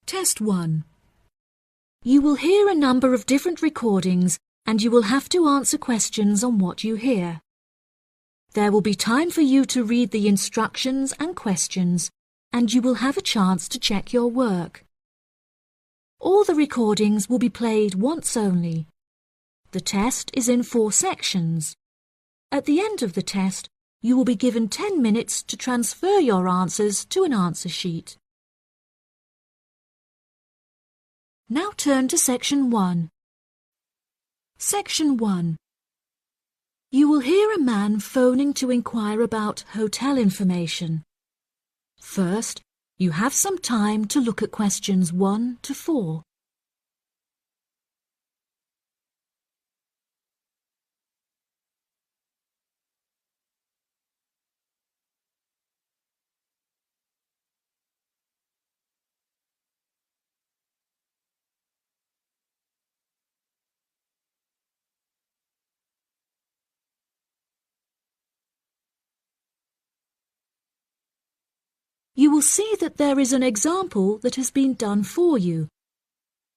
Test 1. You will hear a number of different recordings and you will have to answer questions on what you hear. There will be time for you to read the instructions and questions, and you will have a chance to check your work. All the recordings will be played once only. The test is in 4 sections. At the end of the test, you will be given 10 minutes to transfer your answers to an answer sheet. Now turn to Section 1. Section 1. You will hear a man phoning to inquire about hotel information. First, you have some time to look at questions 1 to 4. You will see that there is an example that has been done for you.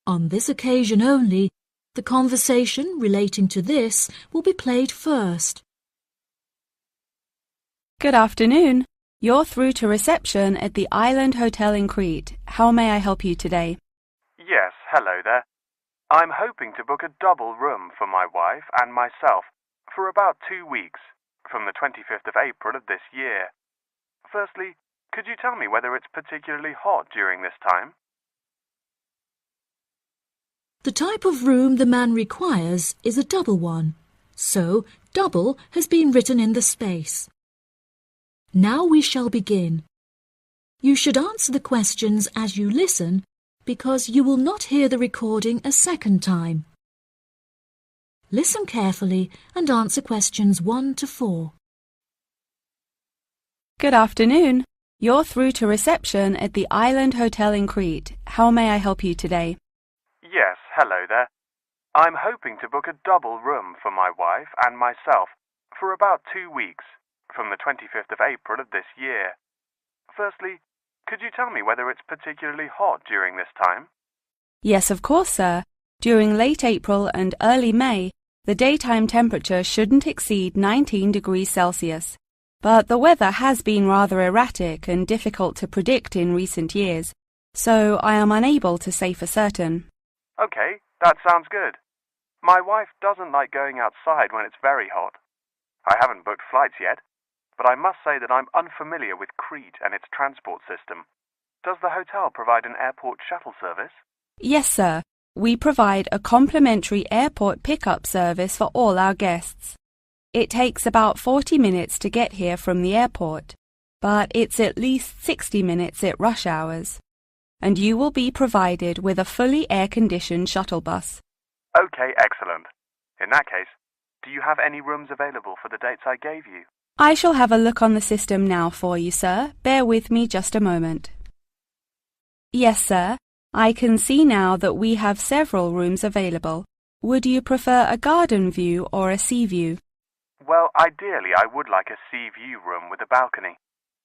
On this occasion only, the conversation relating to this will be played first. Good afternoon. You're through to reception at the Island Hotel in Crete. How may I help you today? Yes, hello there. I'm hoping to book a double room for my wife and myself for about 2 weeks, from the 25th of April of this year. Firstly, could you tell me whether it's particularly hot during this time? The type of room the man requires is a double one, so double has been written in the space. Now we shall begin. You should answer the questions as you listen, because you will not hear the recording a second time. Listen carefully and answer questions 1 to 4. Good afternoon. You're through to reception at the Island Hotel in Crete. How may I help you today? Yes, hello there. I'm hoping to book a double room for my wife and myself for about 2 weeks, from the 25th of April of this year. Firstly, could you tell me whether it's particularly hot during this time? Yes, of course, sir. During late April and early May, the daytime temperature shouldn't exceed 19 degrees Celsius. But the weather has been rather erratic and difficult to predict in recent years, so I am unable to say for certain. Okay, that sounds good. My wife doesn't like going outside when it's very hot. I haven't booked flights yet, but I must say that I'm unfamiliar with Crete and its transport system. Does the hotel provide an airport shuttle service? Yes, sir. We provide a complimentary airport pickup service for all our guests. It takes about 40 minutes to get here from the airport, but it's at least 60 minutes at rush hours. And you will be provided with a fully air-conditioned shuttle bus. Okay, excellent. In that case, do you have any rooms available for the dates I gave you? I shall have a look on the system now for you, sir. Bear with me just a moment. Yes, sir. I can see now that we have several rooms available. Would you prefer a garden view or a sea view? Well, ideally I would like a sea view room with a balcony,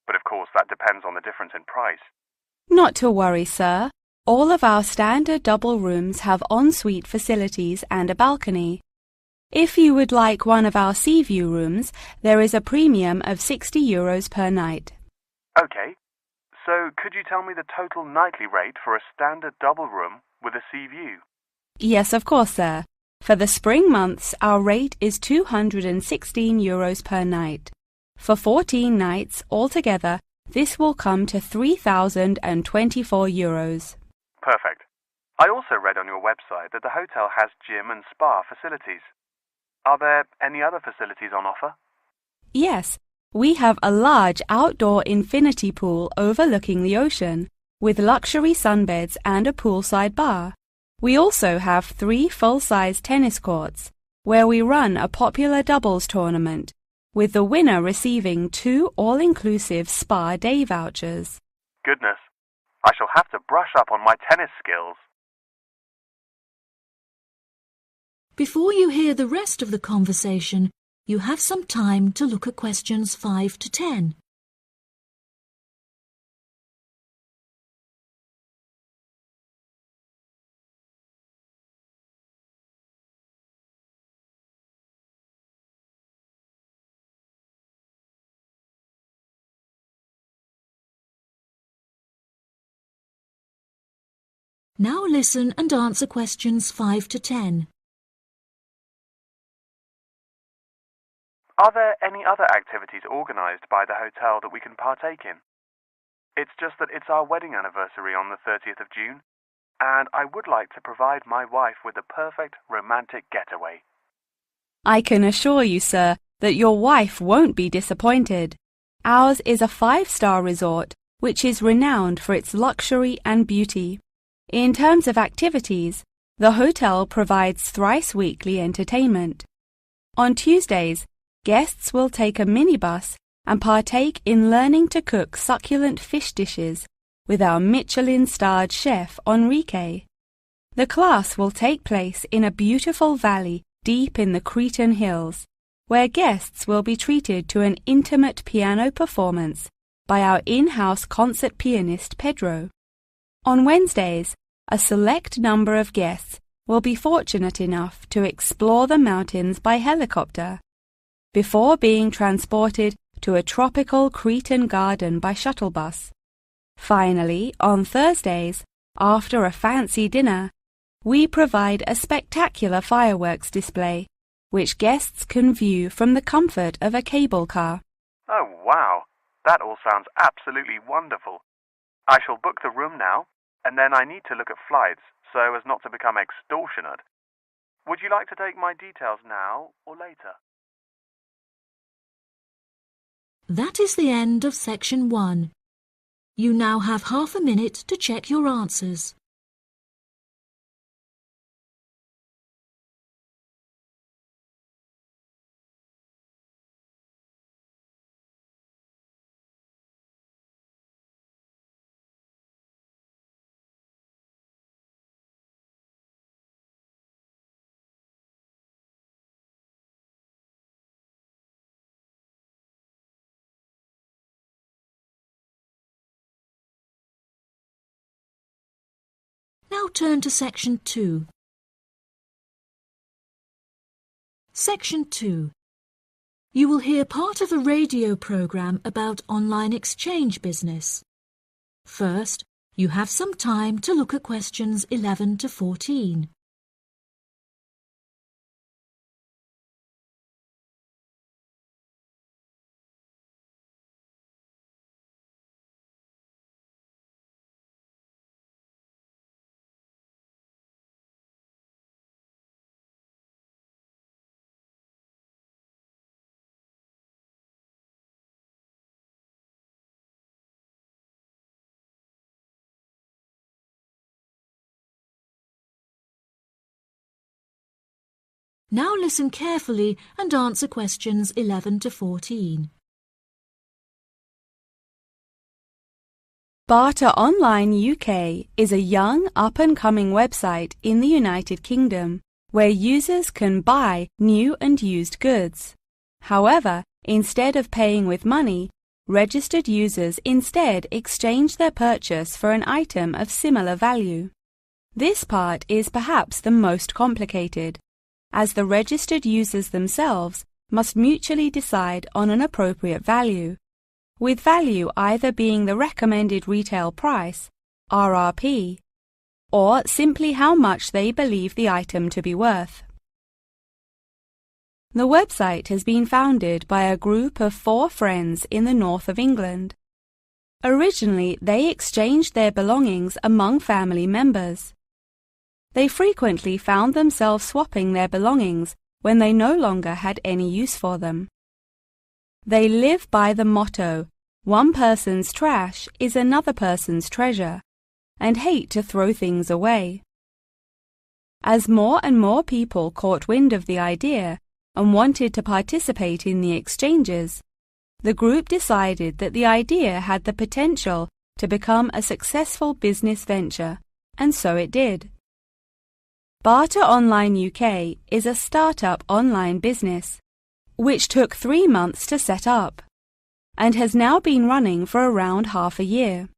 but of course that depends on the difference in price. Not to worry, sir. All of our standard double rooms have ensuite facilities and a balcony. If you would like one of our sea view rooms, there is a premium of €60 per night. Okay, so could you tell me the total nightly rate for a standard double room with a sea view? Yes, of course, sir. For the spring months, our rate is €216 per night. For 14 nights altogether, this will come to €3,024. Perfect. I also read on your website that the hotel has gym and spa facilities. Are there any other facilities on offer? Yes, we have a large outdoor infinity pool overlooking the ocean, with luxury sunbeds and a poolside bar. We also have 3 full-size tennis courts, where we run a popular doubles tournament, with the winner receiving 2 all-inclusive spa day vouchers. Goodness, I shall have to brush up on my tennis skills. Before you hear the rest of the conversation, you have some time to look at questions 5 to 10. Now listen and answer questions 5 to 10. Are there any other activities organised by the hotel that we can partake in? It's just that it's our wedding anniversary on the 30th of June, and I would like to provide my wife with a perfect romantic getaway. I can assure you, sir, that your wife won't be disappointed. Ours is a 5-star resort, which is renowned for its luxury and beauty. In terms of activities, the hotel provides thrice-weekly entertainment. On Tuesdays, guests will take a minibus and partake in learning to cook succulent fish dishes with our Michelin-starred chef Enrique. The class will take place in a beautiful valley deep in the Cretan hills, where guests will be treated to an intimate piano performance by our in-house concert pianist Pedro. On Wednesdays, a select number of guests will be fortunate enough to explore the mountains by helicopter, before being transported to a tropical Cretan garden by shuttle bus. Finally, on Thursdays, after a fancy dinner, we provide a spectacular fireworks display, which guests can view from the comfort of a cable car. Oh, wow! That all sounds absolutely wonderful. I shall book the room now, and then I need to look at flights so as not to become extortionate. Would you like to take my details now or later? That is the end of section 1. You now have half a minute to check your answers. Now turn to section 2. Section 2. You will hear part of a radio program about online exchange business. First, you have some time to look at questions 11 to 14. Now listen carefully and answer questions 11 to 14. Barter Online UK is a young, up-and-coming website in the United Kingdom where users can buy new and used goods. However, instead of paying with money, registered users instead exchange their purchase for an item of similar value. This part is perhaps the most complicated, as the registered users themselves must mutually decide on an appropriate value, with value either being the recommended retail price, RRP, or simply how much they believe the item to be worth. The website has been founded by a group of 4 friends in the north of England. Originally, they exchanged their belongings among family members. They frequently found themselves swapping their belongings when they no longer had any use for them. They live by the motto, "One person's trash is another person's treasure," and hate to throw things away. As more and more people caught wind of the idea and wanted to participate in the exchanges, the group decided that the idea had the potential to become a successful business venture, and so it did. Barter Online UK is a start-up online business, which took 3 months to set up, and has now been running for around half a year.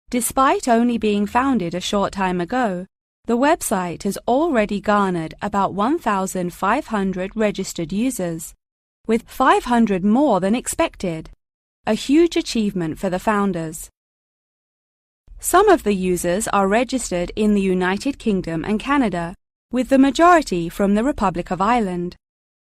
Despite only being founded a short time ago, the website has already garnered about 1,500 registered users, with 500 more than expected, a huge achievement for the founders. Some of the users are registered in the United Kingdom and Canada, with the majority from the Republic of Ireland.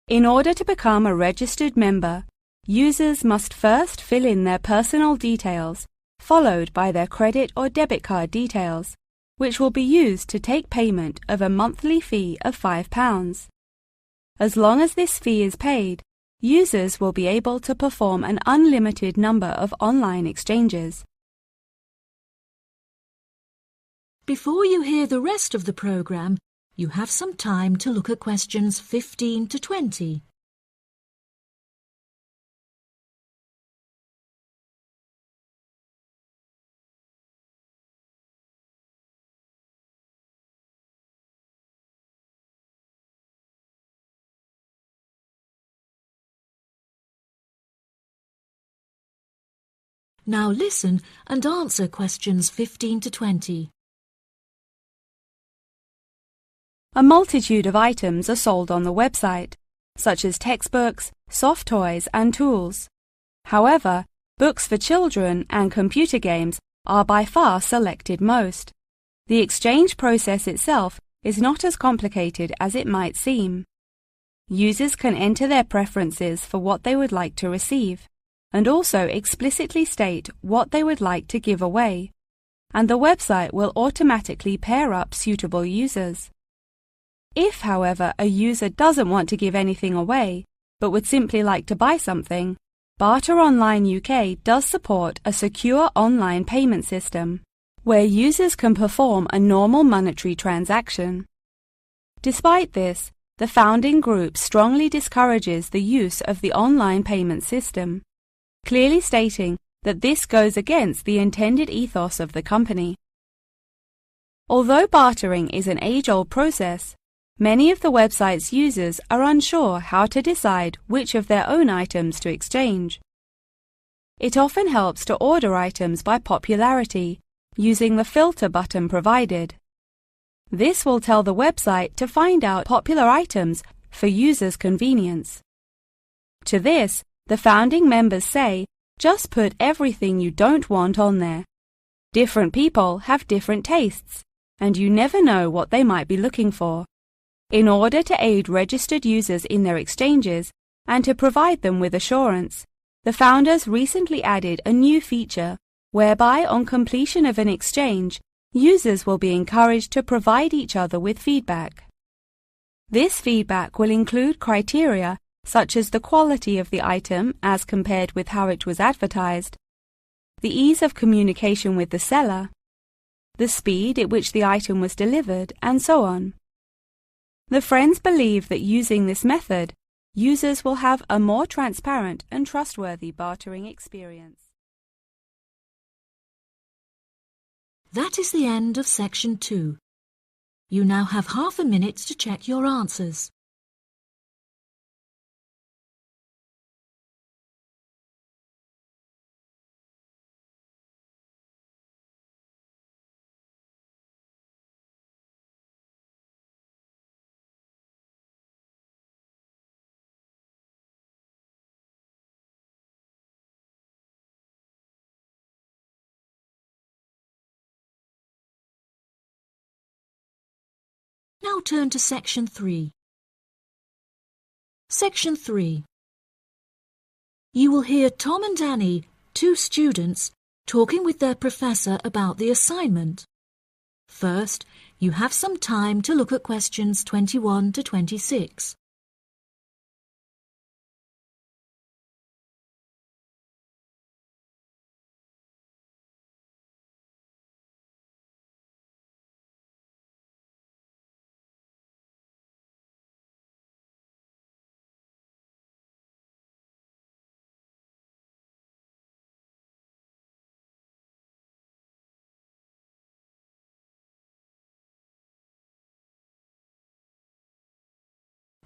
In order to become a registered member, users must first fill in their personal details, followed by their credit or debit card details, which will be used to take payment of a monthly fee of £5. As long as this fee is paid, users will be able to perform an unlimited number of online exchanges. Before you hear the rest of the programme, you have some time to look at questions 15 to 20. Now listen and answer questions 15 to 20. A multitude of items are sold on the website, such as textbooks, soft toys and tools. However, books for children and computer games are by far selected most. The exchange process itself is not as complicated as it might seem. Users can enter their preferences for what they would like to receive, and also explicitly state what they would like to give away, and the website will automatically pair up suitable users. If, however, a user doesn't want to give anything away, but would simply like to buy something, Barter Online UK does support a secure online payment system, where users can perform a normal monetary transaction. Despite this, the founding group strongly discourages the use of the online payment system, clearly stating that this goes against the intended ethos of the company. Although bartering is an age-old process, many of the website's users are unsure how to decide which of their own items to exchange. It often helps to order items by popularity using the filter button provided. This will tell the website to find out popular items for users' convenience. To this, the founding members say, just put everything you don't want on there. Different people have different tastes, and you never know what they might be looking for. In order to aid registered users in their exchanges and to provide them with assurance, the founders recently added a new feature whereby on completion of an exchange, users will be encouraged to provide each other with feedback. This feedback will include criteria such as the quality of the item as compared with how it was advertised, the ease of communication with the seller, the speed at which the item was delivered, and so on. The friends believe that using this method, users will have a more transparent and trustworthy bartering experience. That is the end of section 2. You now have half a minute to check your answers. Now turn to section 3. Section 3. You will hear Tom and Annie, two students, talking with their professor about the assignment. First, you have some time to look at questions 21 to 26.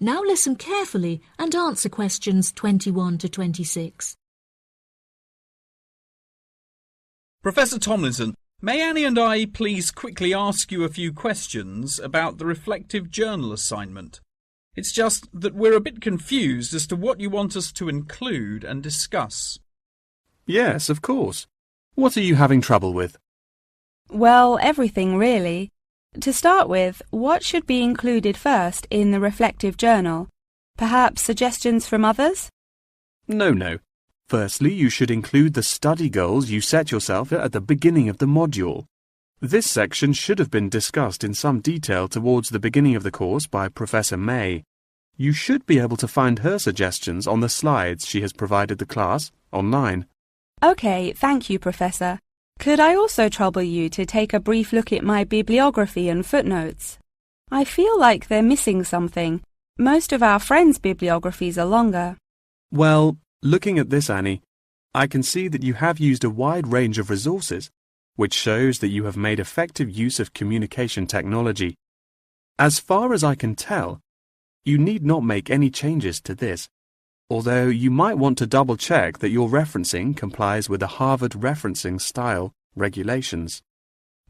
Now listen carefully and answer questions 21 to 26. Professor Tomlinson, may Annie and I please quickly ask you a few questions about the reflective journal assignment? It's just that we're a bit confused as to what you want us to include and discuss. Yes, of course. What are you having trouble with? Well, everything really. To start with, what should be included first in the reflective journal? Perhaps suggestions from others? No. Firstly, you should include the study goals you set yourself at the beginning of the module. This section should have been discussed in some detail towards the beginning of the course by Professor May. You should be able to find her suggestions on the slides she has provided the class online. OK, thank you, Professor. Could I also trouble you to take a brief look at my bibliography and footnotes? I feel like they're missing something. Most of our friends' bibliographies are longer. Well, looking at this, Annie, I can see that you have used a wide range of resources, which shows that you have made effective use of communication technology. As far as I can tell, you need not make any changes to this, although you might want to double-check that your referencing complies with the Harvard Referencing Style regulations.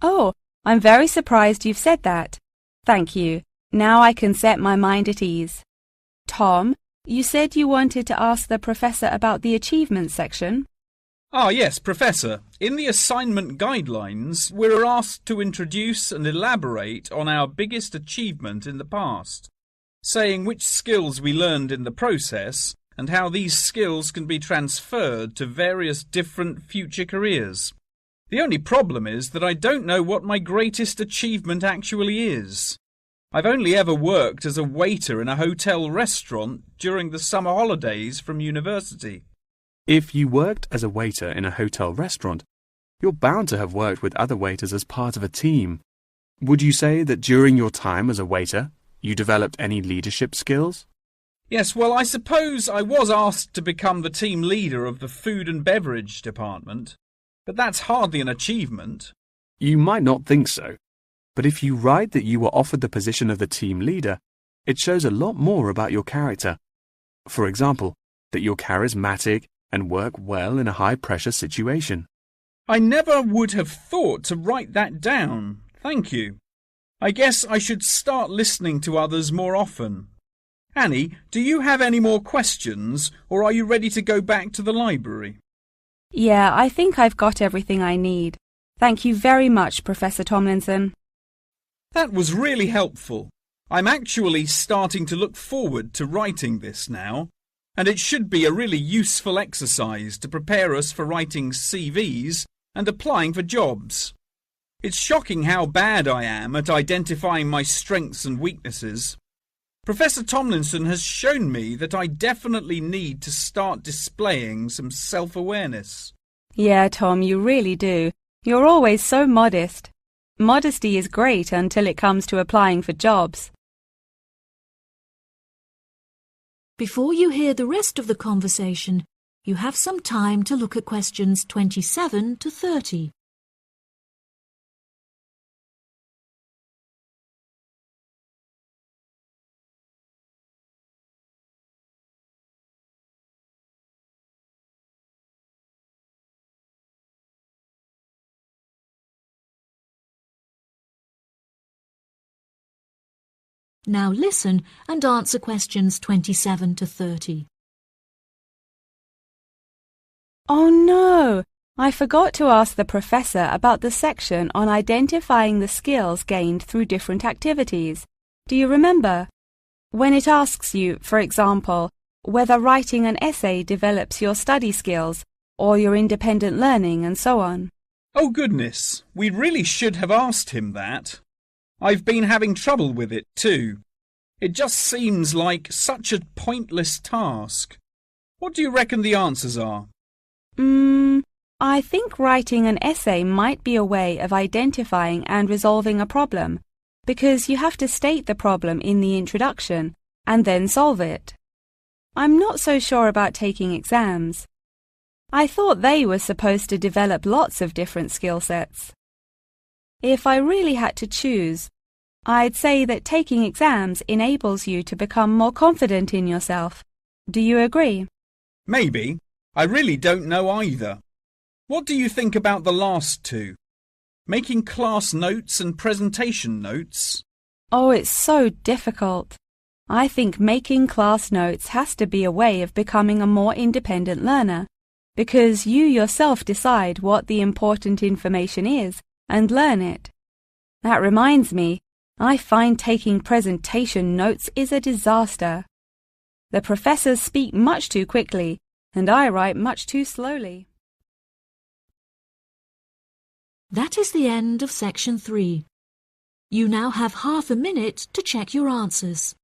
Oh, I'm very surprised you've said that. Thank you. Now I can set my mind at ease. Tom, you said you wanted to ask the professor about the achievement section. Ah, yes, Professor. In the assignment guidelines, we're asked to introduce and elaborate on our biggest achievement in the past, saying which skills we learned in the process and how these skills can be transferred to various different future careers. The only problem is that I don't know what my greatest achievement actually is. I've only ever worked as a waiter in a hotel restaurant during the summer holidays from university. If you worked as a waiter in a hotel restaurant, you're bound to have worked with other waiters as part of a team. Would you say that during your time as a waiter, you developed any leadership skills? Yes, well, I suppose I was asked to become the team leader of the food and beverage department, but that's hardly an achievement. You might not think so, but if you write that you were offered the position of the team leader, it shows a lot more about your character. For example, that you're charismatic and work well in a high-pressure situation. I never would have thought to write that down. Thank you. I guess I should start listening to others more often. Annie, do you have any more questions, or are you ready to go back to the library? Yeah, I think I've got everything I need. Thank you very much, Professor Tomlinson. That was really helpful. I'm actually starting to look forward to writing this now, and it should be a really useful exercise to prepare us for writing CVs and applying for jobs. It's shocking how bad I am at identifying my strengths and weaknesses. Professor Tomlinson has shown me that I definitely need to start displaying some self-awareness. Yeah, Tom, you really do. You're always so modest. Modesty is great until it comes to applying for jobs. Before you hear the rest of the conversation, you have some time to look at questions 27 to 30. Now listen and answer questions 27 to 30. Oh no! I forgot to ask the professor about the section on identifying the skills gained through different activities. Do you remember? When it asks you, for example, whether writing an essay develops your study skills or your independent learning and so on. Oh goodness, we really should have asked him that. I've been having trouble with it too. It just seems like such a pointless task. What do you reckon the answers are? I think writing an essay might be a way of identifying and resolving a problem, because you have to state the problem in the introduction and then solve it. I'm not so sure about taking exams. I thought they were supposed to develop lots of different skill sets. If I really had to choose, I'd say that taking exams enables you to become more confident in yourself. Do you agree? Maybe. I really don't know either. What do you think about the last two? Making class notes and presentation notes? Oh, it's so difficult. I think making class notes has to be a way of becoming a more independent learner, because you yourself decide what the important information is and learn it. That reminds me, I find taking presentation notes is a disaster. The professors speak much too quickly, and I write much too slowly. That is the end of section 3. You now have half a minute to check your answers.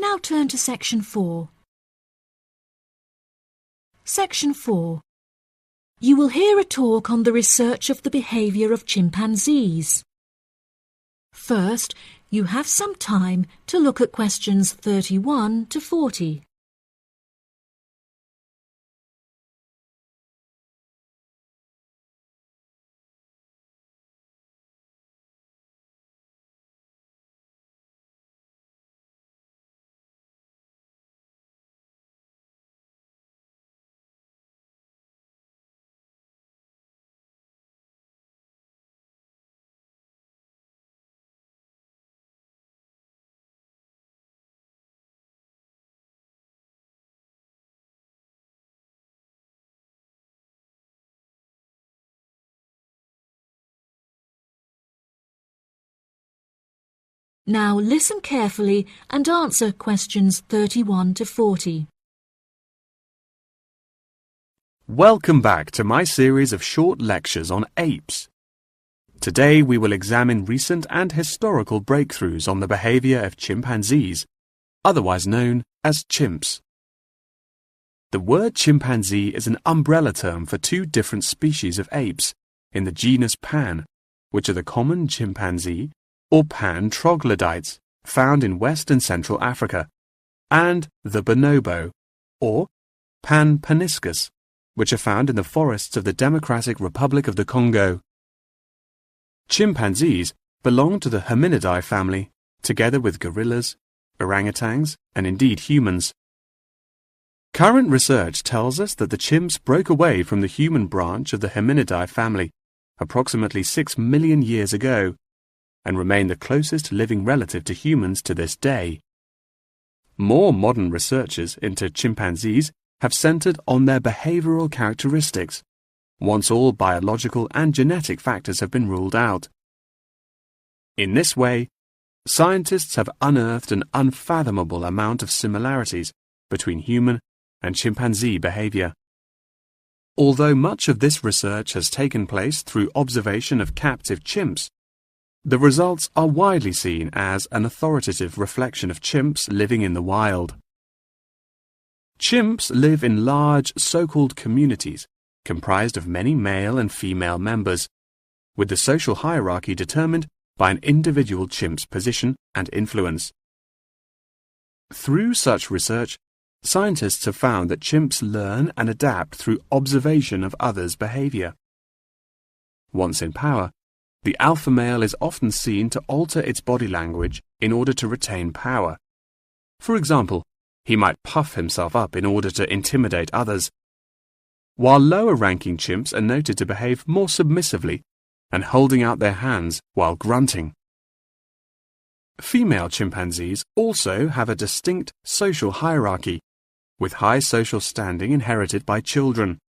Now turn to section 4. Section 4. You will hear a talk on the research of the behaviour of chimpanzees. First, you have some time to look at questions 31 to 40. Now listen carefully and answer questions 31 to 40. Welcome back to my series of short lectures on apes. Today we will examine recent and historical breakthroughs on the behavior of chimpanzees, otherwise known as chimps. The word chimpanzee is an umbrella term for two different species of apes in the genus Pan, which are the common chimpanzee or Pan troglodytes found in West and Central Africa, and the bonobo, or Pan paniscus, which are found in the forests of the Democratic Republic of the Congo. Chimpanzees belong to the Hominidae family, together with gorillas, orangutans, and indeed humans. Current research tells us that the chimps broke away from the human branch of the Hominidae family approximately 6 million years ago, and remain the closest living relative to humans to this day. More modern researches into chimpanzees have centered on their behavioral characteristics, once all biological and genetic factors have been ruled out. In this way, scientists have unearthed an unfathomable amount of similarities between human and chimpanzee behavior. Although much of this research has taken place through observation of captive chimps, the results are widely seen as an authoritative reflection of chimps living in the wild. Chimps live in large so-called communities comprised of many male and female members, with the social hierarchy determined by an individual chimp's position and influence. Through such research, scientists have found that chimps learn and adapt through observation of others' behavior. Once in power, the alpha male is often seen to alter its body language in order to retain power. For example, he might puff himself up in order to intimidate others, while lower-ranking chimps are noted to behave more submissively and holding out their hands while grunting. Female chimpanzees also have a distinct social hierarchy, with high social standing inherited by children.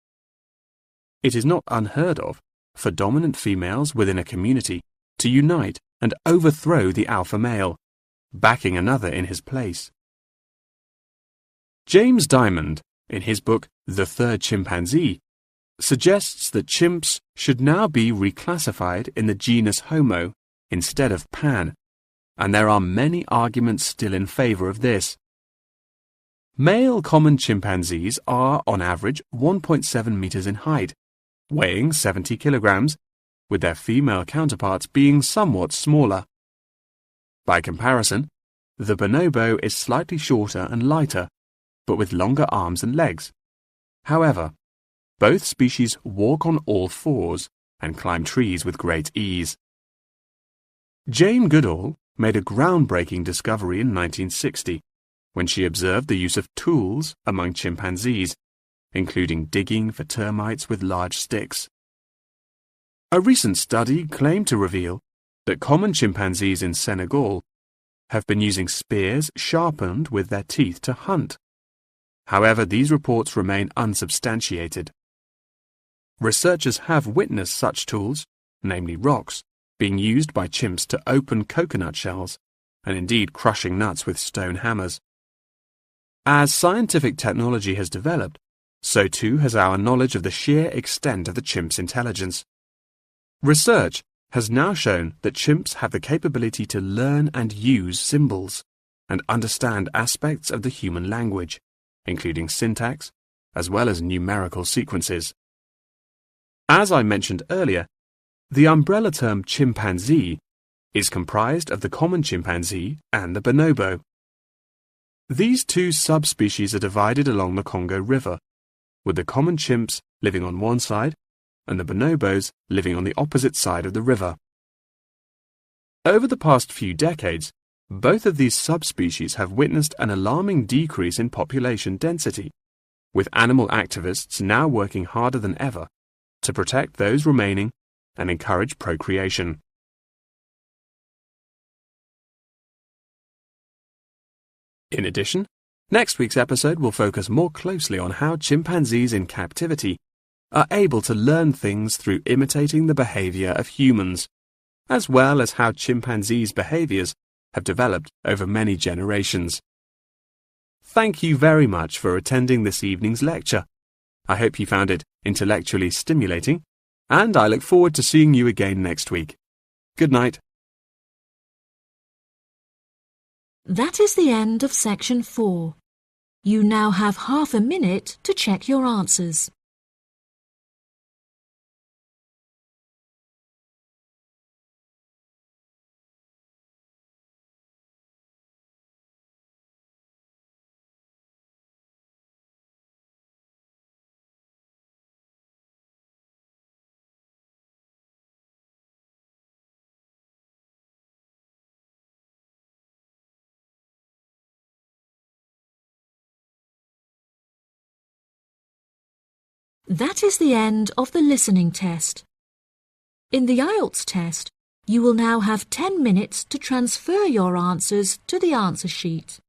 It is not unheard of for dominant females within a community to unite and overthrow the alpha male, backing another in his place. James Diamond, in his book The Third Chimpanzee, suggests that chimps should now be reclassified in the genus Homo instead of Pan, and there are many arguments still in favor of this. Male common chimpanzees are, on average, 1.7 meters in height, weighing 70 kilograms, with their female counterparts being somewhat smaller. By comparison, the bonobo is slightly shorter and lighter, but with longer arms and legs. However, both species walk on all fours and climb trees with great ease. Jane Goodall made a groundbreaking discovery in 1960 when she observed the use of tools among chimpanzees, including digging for termites with large sticks. A recent study claimed to reveal that common chimpanzees in Senegal have been using spears sharpened with their teeth to hunt. However, these reports remain unsubstantiated. Researchers have witnessed such tools, namely rocks, being used by chimps to open coconut shells, and indeed crushing nuts with stone hammers. As scientific technology has developed, so too has our knowledge of the sheer extent of the chimp's intelligence. Research has now shown that chimps have the capability to learn and use symbols and understand aspects of the human language, including syntax, as well as numerical sequences. As I mentioned earlier, the umbrella term chimpanzee is comprised of the common chimpanzee and the bonobo. These two subspecies are divided along the Congo River, with the common chimps living on one side and the bonobos living on the opposite side of the river. Over the past few decades, both of these subspecies have witnessed an alarming decrease in population density, with animal activists now working harder than ever to protect those remaining and encourage procreation. In addition, next week's episode will focus more closely on how chimpanzees in captivity are able to learn things through imitating the behavior of humans, as well as how chimpanzees' behaviors have developed over many generations. Thank you very much for attending this evening's lecture. I hope you found it intellectually stimulating, and I look forward to seeing you again next week. Good night. That is the end of section 4. You now have half a minute to check your answers. That is the end of the listening test. In the IELTS test, you will now have 10 minutes to transfer your answers to the answer sheet.